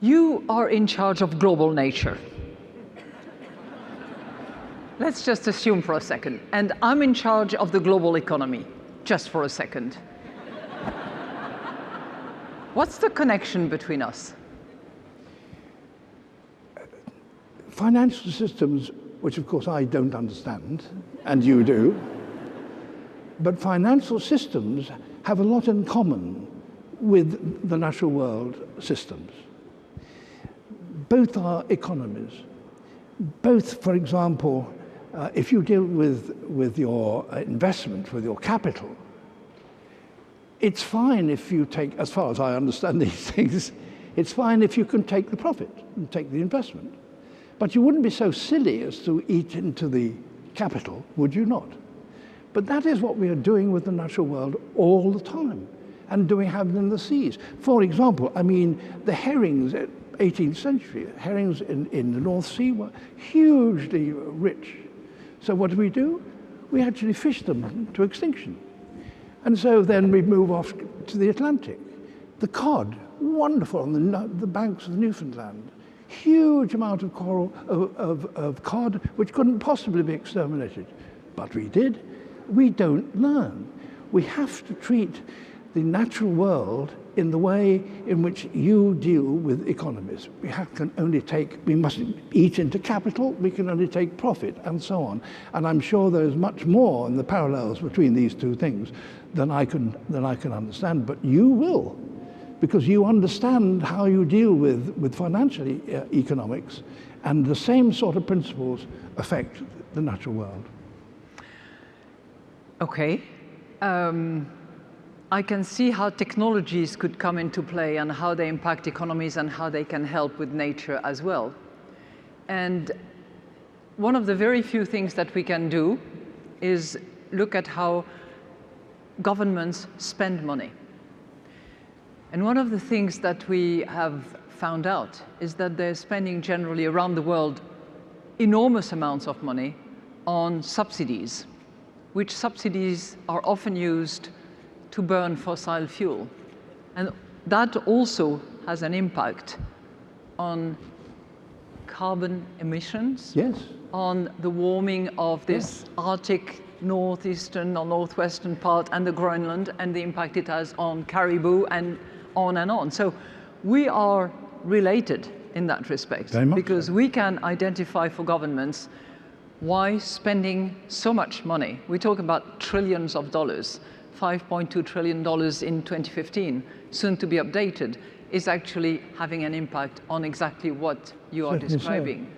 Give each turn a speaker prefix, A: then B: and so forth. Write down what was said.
A: You are in charge of global nature. Let's just assume for a second. And I'm in charge of the global economy, just for a second. What's the connection between us?
B: Financial systems, which of course I don't understand, and you do, but financial systems have a lot in common with the natural world systems. Both are economies. Both, for example, if you deal with your investment, with your capital, it's fine if you take, as far as I understand these things, it's fine if you can take the profit and take the investment. But you wouldn't be so silly as to eat into the capital, would you not? But that is what we are doing with the natural world all the time, and do we have them in the seas? For example, I mean, the herrings, 18th century, herrings in the North Sea were hugely rich. So what do? We actually fish them to extinction. And so then we move off to the Atlantic. The cod, wonderful on the banks of Newfoundland. Huge amount of coral, of cod, which couldn't possibly be exterminated. But we did. We don't learn. We have to treat the natural world in the way in which you deal with economies. We mustn't eat into capital, we can only take profit, and so on. And I'm sure there's much more in the parallels between these two things than I can understand, but you will, because you understand how you deal with financial economics, and the same sort of principles affect the natural world.
A: Okay. I can see how technologies could come into play and how they impact economies and how they can help with nature as well. And one of the very few things that we can do is look at how governments spend money. And one of the things that we have found out is that they're spending generally around the world enormous amounts of money on subsidies, which subsidies are often used to burn fossil fuel. And that also has an impact on carbon emissions,
B: yes,
A: on the warming of this Arctic northeastern or northwestern part and the Groenland, and the impact it has on caribou and on and on. So we are related in that respect, because we can identify for governments why spending so much money. We talk about trillions of dollars, $5.2 trillion in 2015, soon to be updated, is actually having an impact on exactly what you are describing.